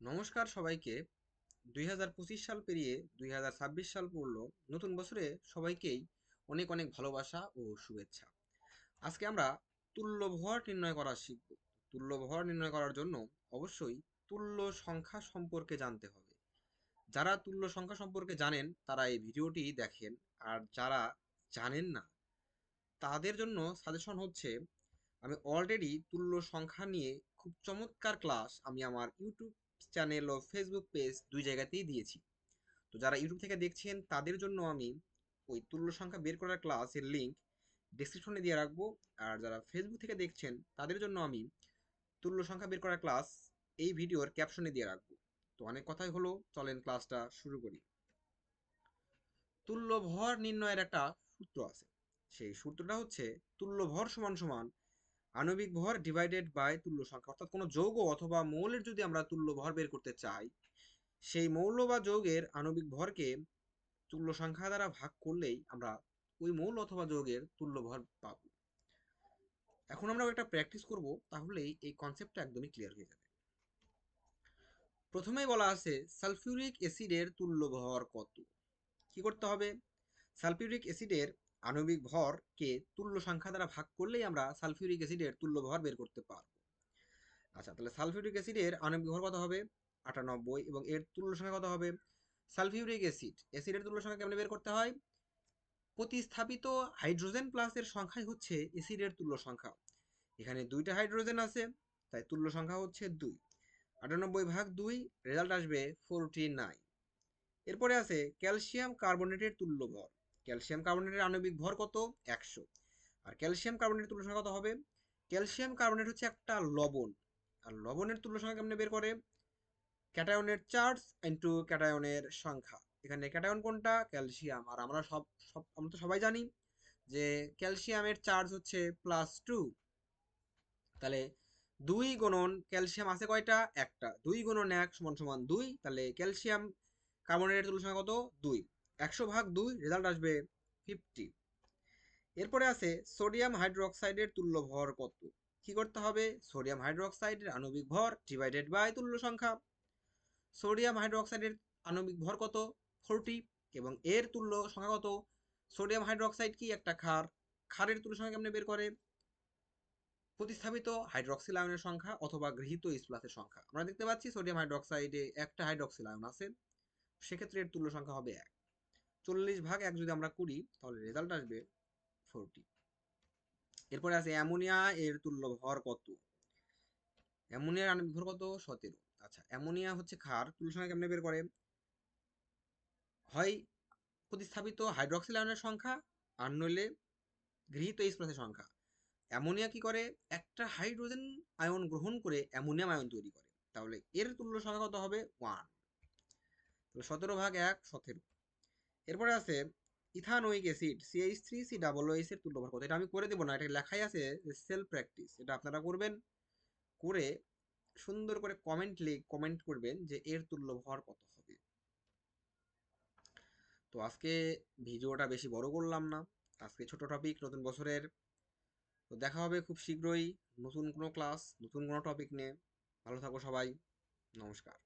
নমস্কার সবাইকে। 2025 সাল পেরিয়ে 2026 সাল পড়লো। নতুন বছরে সবাইকেই অনেক অনেক ভালোবাসা ও শুভেচ্ছা। আজকে আমরা তুল্য ভর নির্ণয় করা শিখব। তুল্য ভর নির্ণয় করার জন্য অবশ্যই তুল্য সংখ্যা সম্পর্কে জানতে হবে। যারা তুল্য সংখ্যা সম্পর্কে জানেন তারা এই ভিডিওটি দেখেন, আর যারা জানেন না তাদের জন্য সাজেশন হচ্ছে, আমি অলরেডি তুল্য সংখ্যা নিয়ে খুব চমৎকার ক্লাস আমি আমার ইউটিউব চ্যানেল ও ফেসবুক পেজ দুই জায়গাতেই দিয়েছি। তো যারা ইউটিউব থেকে দেখছেন তাদের জন্য আমি ওই তুল্য সংখ্যা বের করার ক্লাসের লিঙ্ক ডিসক্রিপশনে দিয়ে রাখবো। আর যারা ফেসবুক থেকে দেখছেন তাদের জন্য আমি তুল্য সংখ্যা বের করার ক্লাস এই ভিডিওর ক্যাপশনে দিয়ে রাখবো। তো অনেক কথাই হলো, চলেন ক্লাসটা শুরু করি। তুল্য ভর নির্ণয়ের একটা সূত্র আছে। সেই সূত্রটা হচ্ছে তুল্য ভর সমান সমান আণবিক ভর ডিভাইডেড বাই তুল্য সংখ্যা। অর্থাৎ কোনো যৌগ অথবা মৌলের যদি আমরা তুল্য ভর বের করতে চাই, সেই মৌল বা যৌগের আণবিক ভরকে তুল্য সংখ্যা দ্বারা ভাগ করলেই আমরা ওই মৌল অথবা যৌগের তুল্য ভর পাব। এখন আমরা একটা প্র্যাকটিস করব, তাহলেই এই কনসেপ্টটা একদমই ক্লিয়ার হয়ে যাবে। প্রথমেই বলা আছে সালফিউরিক অ্যাসিডের তুল্য ভর কত। কি করতে হবে? সালফিউরিক অ্যাসিডের আণবিক ভরকে তুল্য সংখ্যা দ্বারা ভাগ করলেই আমরা সালফিউরিক অ্যাসিডের তুল্য ভর বের করতে পারবো। আচ্ছা, তাহলে সালফিউরিক অ্যাসিডের আণবিক ভর কত হবে? 98। এবং এর তুল্য সংখ্যা কত হবে? সালফিউরিক অ্যাসিডের তুল্য সংখ্যা কেমনে বের করতে হয়? প্রতিস্থাপিত হাইড্রোজেন প্লাসের সংখ্যাই হচ্ছে অ্যাসিডের তুল্য সংখ্যা। এখানে দুইটা হাইড্রোজেন আছে, তাই তুল্য সংখ্যা হচ্ছে 2। 98/2, রেজাল্ট আসবে 49। এরপরে আছে ক্যালসিয়াম কার্বনেটের তুল্য ভর। ক্যালসিয়াম কার্বনেটের আণবিক ভর কত? 100। আর ক্যালসিয়াম কার্বনেটের তুল্য সংখ্যা কত হবে? ক্যালসিয়াম কার্বনেট হচ্ছে একটা লবণ, আর লবণের তুল্য সংখ্যা কেমনে বের করে? ক্যাটায়নের চার্জ ইন্টু ক্যাটায়নের সংখ্যা। এখানে ক্যাটায়ন কোনটা? ক্যালসিয়াম। আর আমরা আমরা তো সবাই জানি যে ক্যালসিয়ামের চার্জ হচ্ছে +2। তাহলে 2 গুণন ক্যালসিয়াম আছে কয়টা? একটা। 2 গুণন 1 সমান সমান 2। তাহলে ক্যালসিয়াম কার্বনেটের তুল্য সংখ্যা কত? 2। 100/2, রেজাল্ট আসবে 50। এরপরে আছে সোডিয়াম হাইড্রোক্সাইডের তুল্য ভর কত। কি করতে হবে? সোডিয়াম হাইড্রোক্সাইডের আণবিক ভর ডিভাইডেড বাই তুল্য সংখ্যা। সোডিয়াম হাইড্রোক্সাইডের আণবিক ভর কত? 40। এবং এর তুল্য সংখ্যা কত? সোডিয়াম হাইড্রোক্সাইড কি একটা ক্ষার। ক্ষারের তুল্য সংখ্যা কেমনে বের করে? প্রতিস্থাপিত হাইড্রক্সিল আয়নের সংখ্যা অথবা গৃহীত H+ এর সংখ্যা। আমরা দেখতে পাচ্ছি সোডিয়াম হাইড্রোক্সাইডে একটা হাইড্রক্সিল আয়ন আছে, সেক্ষেত্রে এর তুল্য সংখ্যা হবে 1। 40/1 যদি আমরা করি তাহলে রেজাল্ট আসবে 40। এরপরে আছে অ্যামোনিয়া, এর তুল্য ভর কত? অ্যামোনিয়ার আণবিক ভর কত? 17। আচ্ছা, অ্যামোনিয়া হচ্ছে ক্ষার, তুল্য সংখ্যা কেমনে বের করে? হয় প্রতিস্থাপিত হাইড্রক্সিল আয়নের সংখ্যা, আর নইলে গৃহীত H+ এর সংখ্যা। অ্যামোনিয়া কি করে? একটা হাইড্রোজেন আয়ন গ্রহণ করে অ্যামোনিয়াম আয়ন তৈরি করে। তাহলে এর তুল্য সংখ্যা কত হবে? 1। তাহলে 17/1 17। এরপরে আছে ইথানোয়িক অ্যাসিড CH3COOH এর তুল্য ভর কত? এটা আমি করে দেবো না, এটা লেখাই আছে সেলফ প্র্যাকটিস। এটা আপনারা করবেন, করে সুন্দর করে কমেন্ট করবেন যে এর তুল্য ভর কত হবে। তো আজকে ভিডিওটা বেশি বড় করলাম না, আজকে ছোট টপিক নতুন বছরের। তো দেখা হবে খুব শীঘ্রই নতুন কোনো ক্লাস, নতুন কোনো টপিক নিয়ে। ভালো থাকো সবাই। নমস্কার।